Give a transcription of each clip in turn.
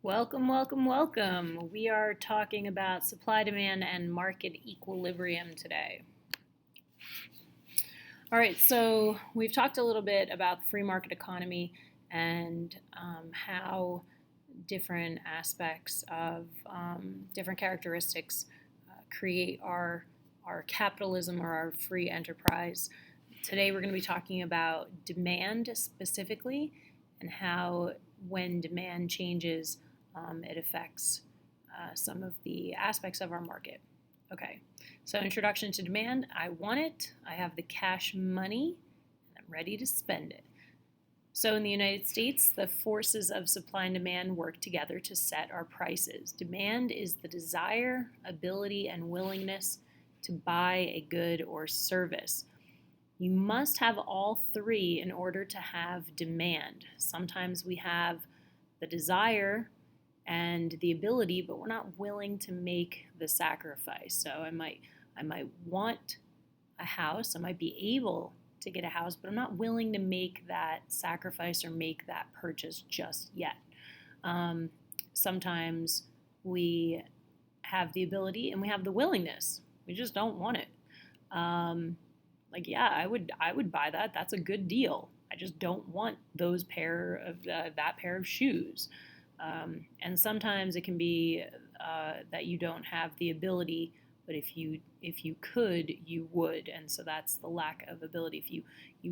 Welcome, welcome, welcome. We are talking about supply, demand, and market equilibrium today. All right, so we've talked a little bit about the free market economy and how different aspects of different characteristics create our capitalism or our free enterprise. Today, we're going to be talking about demand specifically and how, when demand changes, it affects some of the aspects of our market. Okay, so introduction to demand. I want it, I have the cash money, and I'm ready to spend it. So in the United States, the forces of supply and demand work together to set our prices. Demand is the desire, ability, and willingness to buy a good or service. You must have all three in order to have demand. Sometimes we have the desire and the ability, but we're not willing to make the sacrifice. So I might want a house, I might be able to get a house, but I'm not willing to make that sacrifice or make that purchase just yet. Sometimes we have the ability and we have the willingness. We just don't want it. I would buy that. That's a good deal. I just don't want that pair of shoes. And sometimes it can be that you don't have the ability, but if you could, you would. And so that's the lack of ability. If you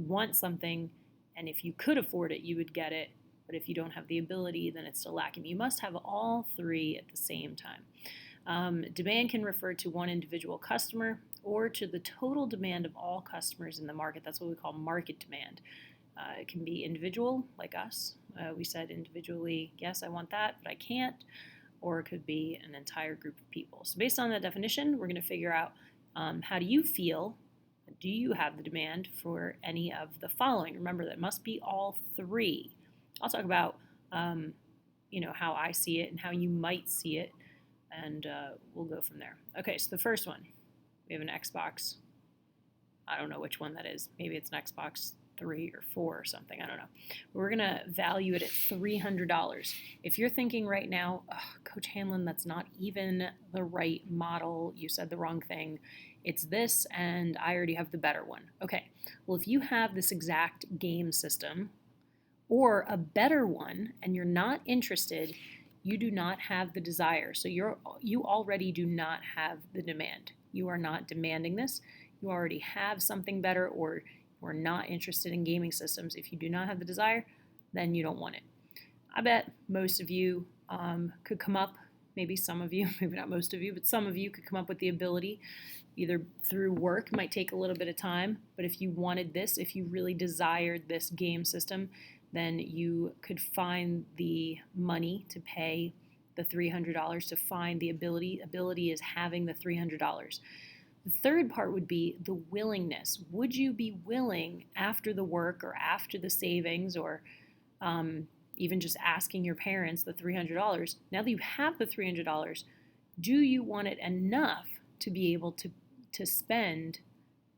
want something, and if you could afford it, you would get it. But if you don't have the ability, then it's still lacking. You must have all three at the same time. Demand can refer to one individual customer or to the total demand of all customers in the market. That's what we call market demand. It can be individual, like us. We said individually, yes, I want that, but I can't. Or it could be an entire group of people. So based on that definition, we're going to figure out how do you feel? Do you have the demand for any of the following? Remember, that must be all three. I'll talk about how I see it and how you might see it, and we'll go from there. Okay, so the first one, we have an Xbox. I don't know which one that is. Maybe it's an Xbox 3 or 4 or something. I don't know. We're going to value it at $300. If you're thinking right now, Coach Hanlon, that's not even the right model. You said the wrong thing. It's this, and I already have the better one. Okay. Well, if you have this exact game system or a better one and you're not interested, you do not have the desire. So you already do not have the demand. You are not demanding this. You already have something better, or we're not interested in gaming systems. If you do not have the desire, then you don't want it. I bet most of you could come up, maybe some of you, maybe not most of you, but some of you could come up with the ability, either through work, might take a little bit of time, but if you wanted this, if you really desired this game system, then you could find the money to pay the $300, to find the ability. Ability is having the $300. The third part would be the willingness. Would you be willing, after the work or after the savings, or even just asking your parents the $300, now that you have the $300, do you want it enough to be able to spend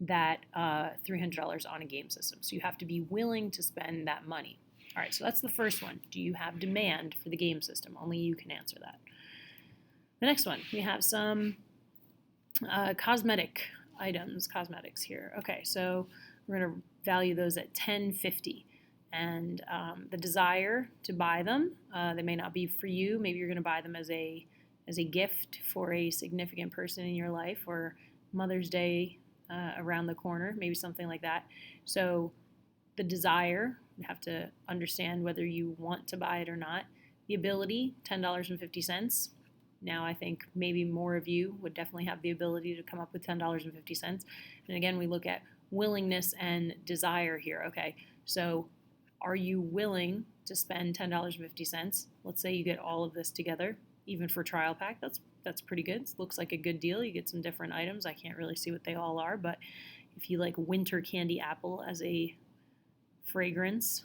that $300 on a game system? So you have to be willing to spend that money. All right, so that's the first one. Do you have demand for the game system? Only you can answer that. The next one, we have some cosmetics here. Okay, so we're going to value those at $10.50. And the desire to buy them, they may not be for you. Maybe you're going to buy them as a gift for a significant person in your life, or Mother's Day around the corner, maybe something like that. So the desire, you have to understand whether you want to buy it or not. The ability, $10.50. Now I think maybe more of you would definitely have the ability to come up with $10.50. And again, we look at willingness and desire here. Okay, so are you willing to spend $10.50? Let's say you get all of this together, even for trial pack. That's pretty good. It looks like a good deal. You get some different items. I can't really see what they all are, but if you like winter candy apple as a fragrance,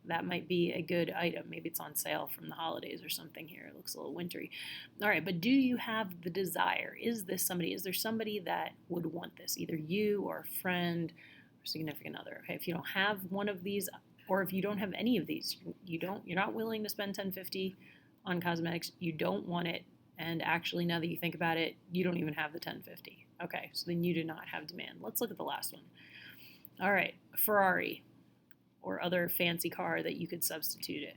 that might be a good item. Maybe it's on sale from the holidays or something here. It looks a little wintry. All right, but do you have the desire? Is there somebody that would want this? Either you or a friend or significant other. Okay, if you don't have one of these, or if you don't have any of these, you're not willing to spend $10.50 on cosmetics, you don't want it, and actually now that you think about it, you don't even have the 1050. Okay, so then you do not have demand. Let's look at the last one. All right, Ferrari or other fancy car that you could substitute it.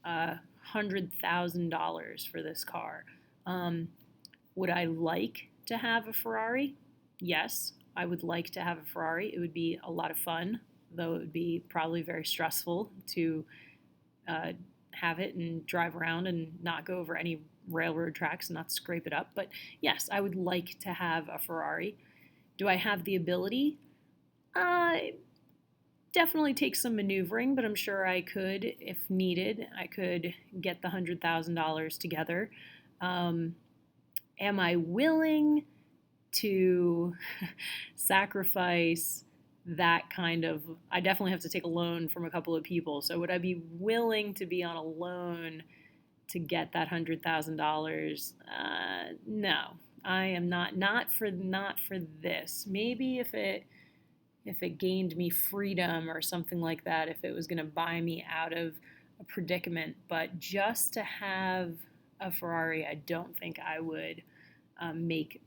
$100,000 for this car. Would I like to have a Ferrari? Yes, I would like to have a Ferrari. It would be a lot of fun, though it would be probably very stressful to have it and drive around and not go over any railroad tracks and not scrape it up. But yes, I would like to have a Ferrari. Do I have the ability? Definitely takes some maneuvering, but I'm sure I could, if needed, I could get the $100,000 together. Am I willing to sacrifice that kind of, I definitely have to take a loan from a couple of people. So would I be willing to be on a loan to get that $100,000? No, I am not for this. Maybe if it gained me freedom or something like that, if it was going to buy me out of a predicament, but just to have a Ferrari, I don't think I would make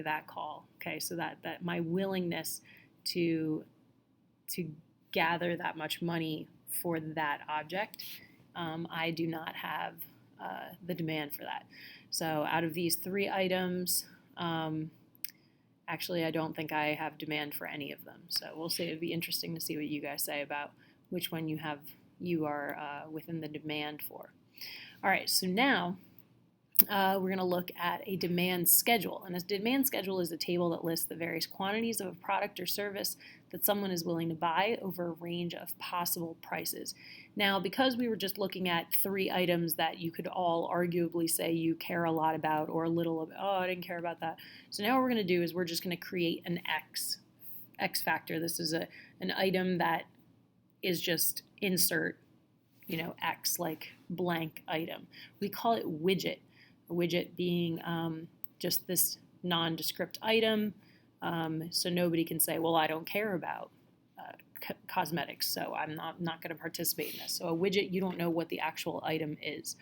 that call. Okay, so that my willingness to gather that much money for that object, I do not have the demand for that. So out of these three items, actually, I don't think I have demand for any of them. So we'll see. It'd be interesting to see what you guys say about which one you are within the demand for. All right, so now we're going to look at a demand schedule. And a demand schedule is a table that lists the various quantities of a product or service that someone is willing to buy over a range of possible prices. Now, because we were just looking at three items that you could all arguably say you care a lot about or a little about, oh, I didn't care about that. So now what we're going to do is we're just going to create an X factor. This is an item that is just insert, X, like blank item. We call it widget. A widget being just this nondescript item, so nobody can say, well, I don't care about cosmetics, so I'm not going to participate in this. So a widget, you don't know what the actual item is.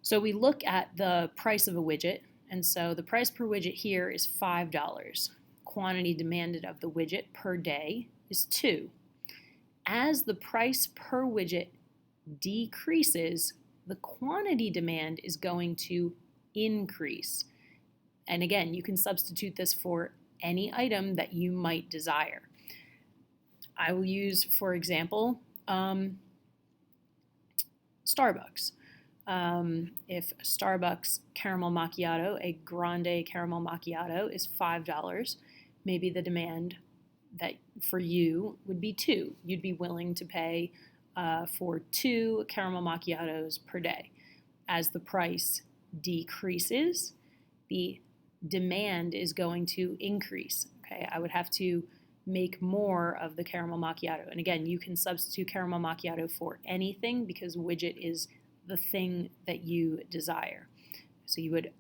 So we look at the price of a widget, and so the price per widget here is $5. Quantity demanded of the widget per day is 2. As the price per widget decreases, the quantity demand is going to increase. And again, you can substitute this for any item that you might desire. I will use, for example, Starbucks. If Starbucks caramel macchiato, a grande caramel macchiato, is $5, maybe the demand that for you would be 2. You'd be willing to pay for 2 caramel macchiatos per day. As the price decreases, the demand is going to increase. Okay, I would have to make more of the caramel macchiato. And again, you can substitute caramel macchiato for anything because widget is the thing that you desire. So you would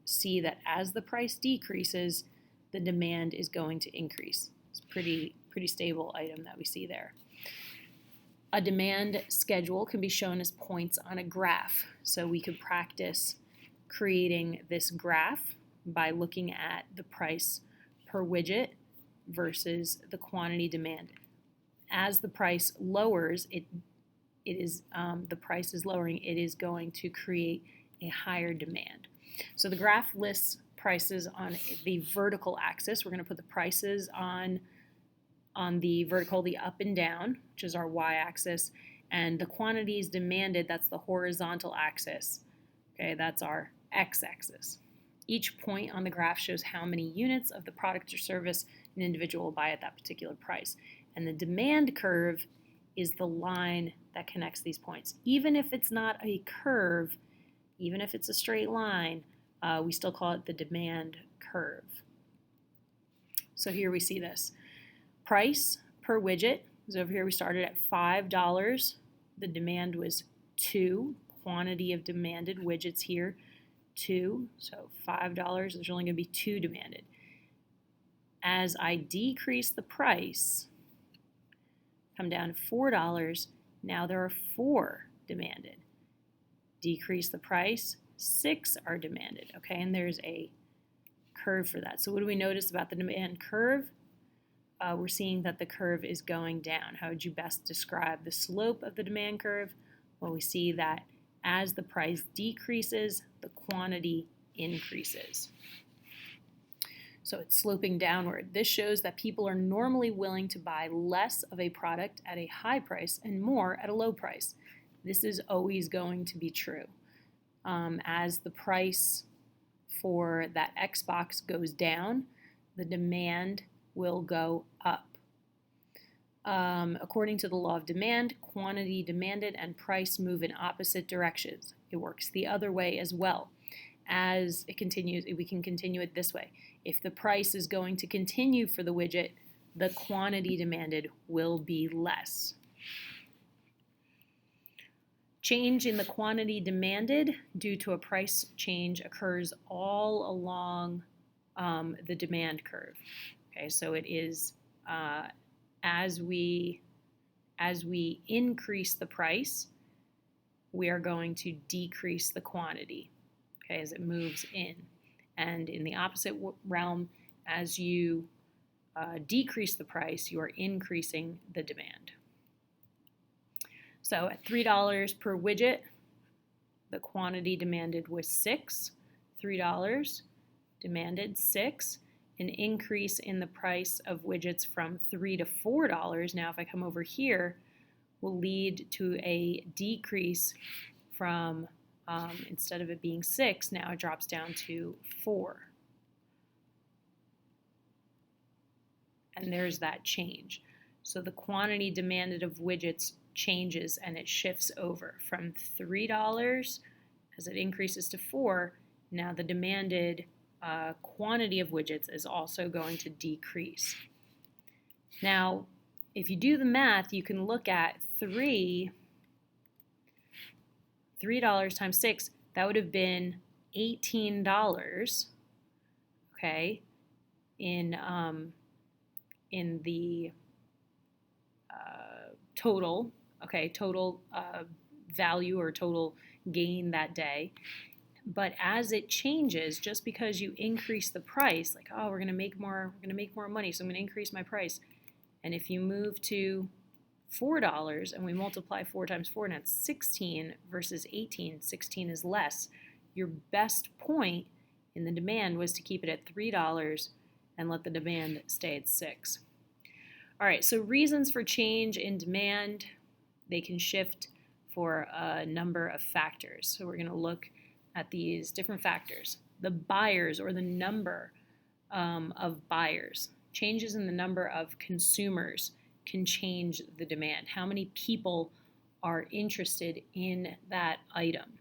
see that as the price decreases, the demand is going to increase. It's a pretty stable item that we see there. A demand schedule can be shown as points on a graph. So we could practice creating this graph by looking at the price per widget versus the quantity demanded. As the price lowers, the price is lowering, it is going to create a higher demand. So the graph lists prices on the vertical axis. We're going to put the prices on the vertical, the up and down, which is our y-axis, and the quantities demanded, that's the horizontal axis. Okay, that's our x-axis. Each point on the graph shows how many units of the product or service an individual will buy at that particular price. And the demand curve is the line that connects these points. Even if it's not a curve, even if it's a straight line, we still call it the demand curve. So here we see this. Price per widget is over here. We started at $5. The demand was 2. Quantity of demanded widgets here, 2. So $5, there's only going to be 2 demanded. As I decrease the price, come down to $4, now there are 4 demanded. decrease the price, 6 are demanded, okay? And there's a curve for that. So what do we notice about the demand curve? We're seeing that the curve is going down. How would you best describe the slope of the demand curve? Well, we see that as the price decreases, the quantity increases. So it's sloping downward. This shows that people are normally willing to buy less of a product at a high price and more at a low price. This is always going to be true. As the price for that Xbox goes down, the demand will go up. According to the law of demand, quantity demanded and price move in opposite directions. It works the other way as well. As it continues, we can continue it this way. If the price is going to continue for the widget, the quantity demanded will be less. Change in the quantity demanded due to a price change occurs all along the demand curve. Okay, so it is as we increase the price, we are going to decrease the quantity, okay, as it moves in. And in the opposite realm, as you decrease the price, you are increasing the demand. So at $3 per widget, the quantity demanded was 6. $3 demanded 6. An increase in the price of widgets from $3 to $4. Now, if I come over here, will lead to a decrease from, instead of it being 6, now it drops down to 4. And there's that change. So the quantity demanded of widgets changes and it shifts over from $3 as it increases to 4. Now the demanded quantity of widgets is also going to decrease. Now, if you do the math, you can look at $3 times 6, that would have been $18, okay, in the total, okay, total value or total gain that day. But as it changes, just because you increase the price, like, oh, we're going to make more money, so I'm going to increase my price. And if you move to $4 and we multiply 4 times 4, and that's 16 versus 18, 16 is less. Your best point in the demand was to keep it at $3 and let the demand stay at 6. All right, so reasons for change in demand, they can shift for a number of factors. So we're going to look at these different factors. The buyers, or the number of buyers. Changes in the number of consumers can change the demand. How many people are interested in that item?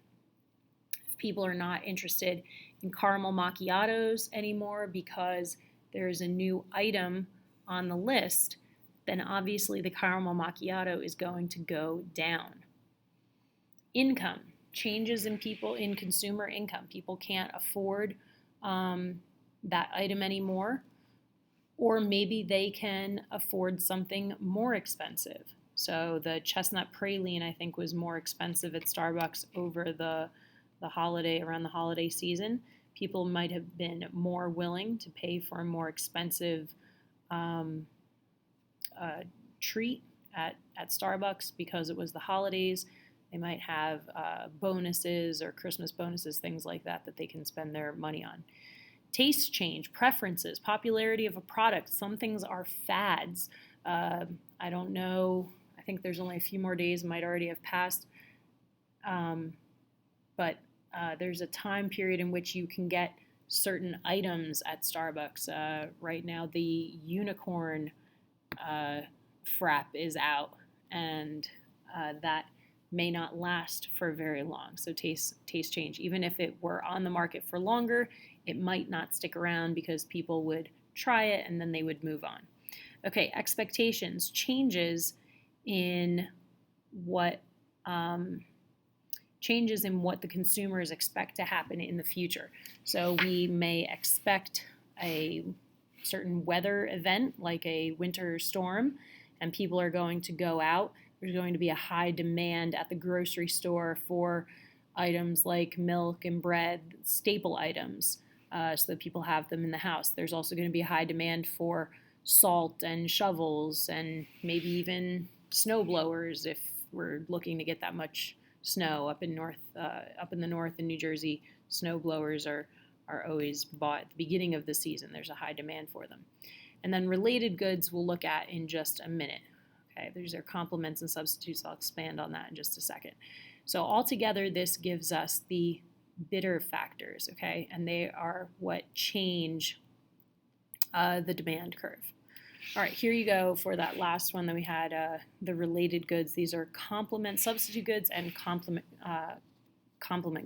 If people are not interested in caramel macchiatos anymore because there's a new item on the list, then obviously the caramel macchiato is going to go down. Income. Changes in consumer income. People can't afford that item anymore, or maybe they can afford something more expensive. So the chestnut praline, I think, was more expensive at Starbucks over around the holiday season. People might have been more willing to pay for a more expensive treat at Starbucks because it was the holidays. They might have bonuses or Christmas bonuses, things like that they can spend their money on. Taste change, preferences, popularity of a product. Some things are fads. I don't know. I think there's only a few more days, might already have passed. But there's a time period in which you can get certain items at Starbucks. Right now, the unicorn frap is out, and that may not last for very long. So taste change. Even if it were on the market for longer, it might not stick around because people would try it and then they would move on. Okay, expectations. Changes in what the consumers expect to happen in the future. So we may expect a certain weather event like a winter storm, and people are going to go out. There's going to be a high demand at the grocery store for items like milk and bread, staple items, so that people have them in the house. There's also going to be a high demand for salt and shovels and maybe even snow blowers if we're looking to get that much snow up in the north in New Jersey. Snow blowers are always bought at the beginning of the season. There's a high demand for them. And then related goods we'll look at in just a minute. Okay, these are complements and substitutes. I'll expand on that in just a second. So altogether, this gives us the bidder factors, okay? And they are what change the demand curve. All right, here you go for that last one that we had, the related goods. These are complement, substitute goods, and complement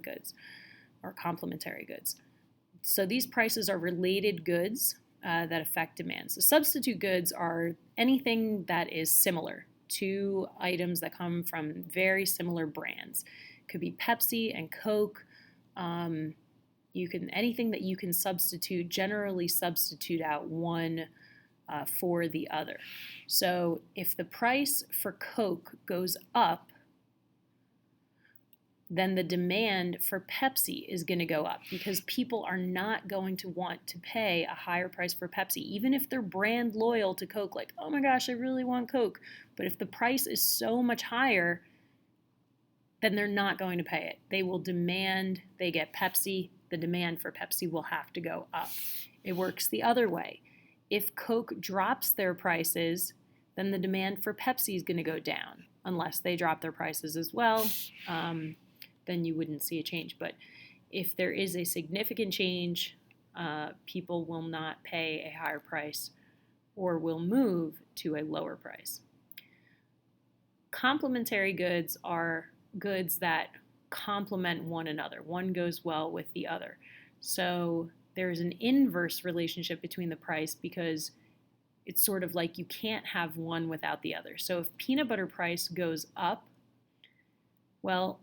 goods, or complementary goods. So these prices are related goods that affect demand. So substitute goods are anything that is similar to items that come from very similar brands. It could be Pepsi and Coke. Anything that you can substitute, generally substitute out one for the other. So if the price for Coke goes up, then the demand for Pepsi is going to go up because people are not going to want to pay a higher price for Pepsi, even if they're brand loyal to Coke, like, oh my gosh, I really want Coke. But if the price is so much higher, then they're not going to pay it. They will demand they get Pepsi. The demand for Pepsi will have to go up. It works the other way. If Coke drops their prices, then the demand for Pepsi is going to go down, unless they drop their prices as well. Then you wouldn't see a change. But if there is a significant change, people will not pay a higher price or will move to a lower price. Complementary goods are goods that complement one another. One goes well with the other. So there's an inverse relationship between the price because it's sort of like you can't have one without the other. So if peanut butter price goes up, well,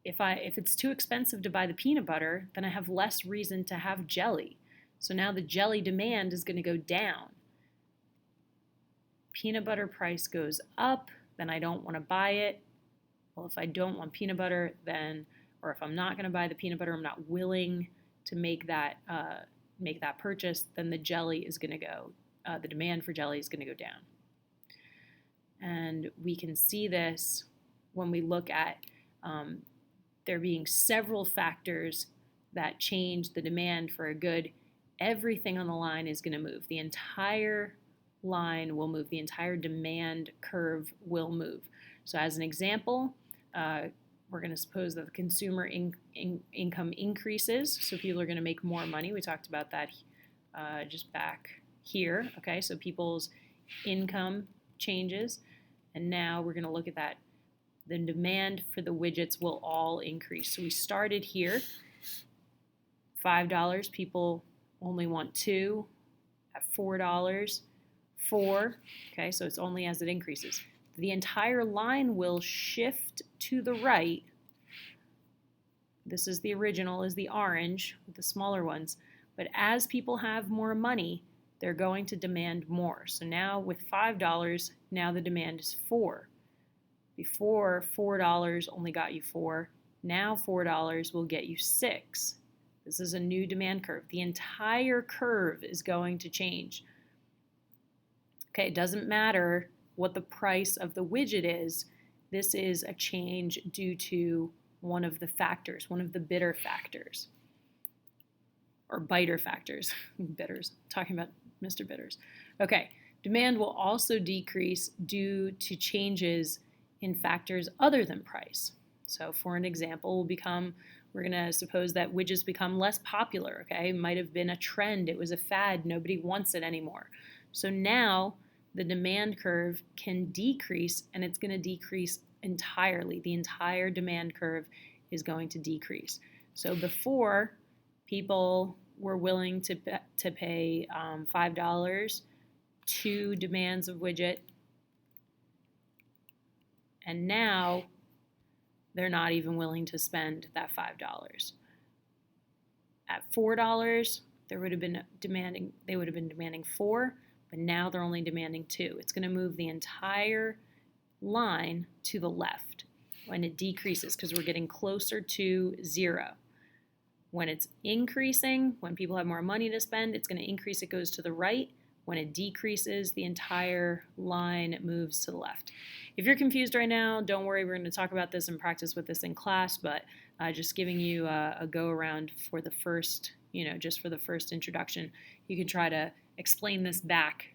if it's too expensive to buy the peanut butter, then I have less reason to have jelly. So now the jelly demand is going to go down. Peanut butter price goes up, then I don't want to buy it. Well, if I don't want peanut butter, or if I'm not going to buy the peanut butter, I'm not willing to make that purchase, then the jelly is going to go. The demand for jelly is going to go down. And we can see this when we look at there being several factors that change the demand for a good. Everything on the line is going to move. The entire line will move. The entire demand curve will move. So as an example, we're going to suppose that the consumer income increases, so people are going to make more money. We talked about that just back here. Okay, so people's income changes, and now we're going to look at that. The demand for the widgets will all increase. So we started here, $5, people only want 2. At $4, 4. Okay, so it's only as it increases. The entire line will shift to the right. This is the original, is the orange with the smaller ones. But as people have more money, they're going to demand more. So now with $5, now the demand is 4. Before, $4 only got you 4. Now $4 will get you 6. This is a new demand curve. The entire curve is going to change. Okay, it doesn't matter what the price of the widget is. This is a change due to one of the factors, one of the bidder factors, or biter factors. Bidders, talking about Mr. Bidders. Okay, demand will also decrease due to changes in factors other than price. So for an example, we're going to suppose that widgets become less popular, okay? It might have been a trend, it was a fad, nobody wants it anymore. So now the demand curve can decrease, and it's going to decrease entirely. The entire demand curve is going to decrease. So before, people were willing to pay $5, 2 demands of widget, and now they're not even willing to spend that $5. At $4, they would have been demanding 4, but now they're only demanding 2. It's going to move the entire line to the left. when it decreases, because we're getting closer to 0. When it's increasing, when people have more money to spend, it's going to increase, it goes to the right. When it decreases, the entire line moves to the left. If you're confused right now, don't worry, we're going to talk about this and practice with this in class, but just giving you a go around for the first, just for the first introduction. You can try to explain this back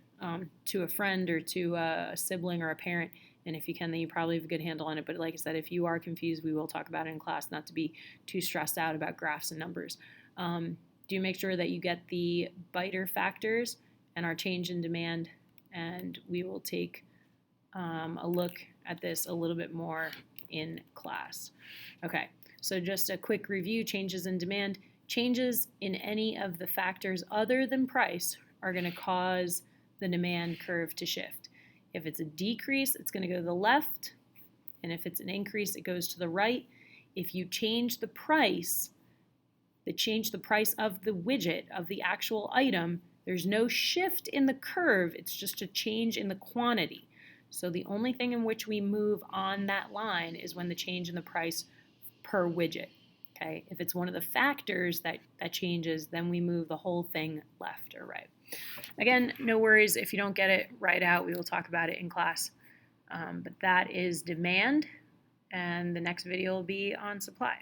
to a friend or to a sibling or a parent, and if you can, then you probably have a good handle on it. But like I said, if you are confused, we will talk about it in class, not to be too stressed out about graphs and numbers. Do make sure that you get the biter factors and our change in demand, and we will take a look at this a little bit more in class. Okay, so just a quick review: changes in demand. Changes in any of the factors other than price are going to cause the demand curve to shift. If it's a decrease, it's going to go to the left, and if it's an increase, it goes to the right. If you change the price, of the widget, of the actual item, there's no shift in the curve, it's just a change in the quantity. So the only thing in which we move on that line is when the change in the price per widget. Okay? If it's one of the factors that changes, then we move the whole thing left or right. Again, no worries if you don't get it right out. We will talk about it in class. But that is demand, and the next video will be on supply.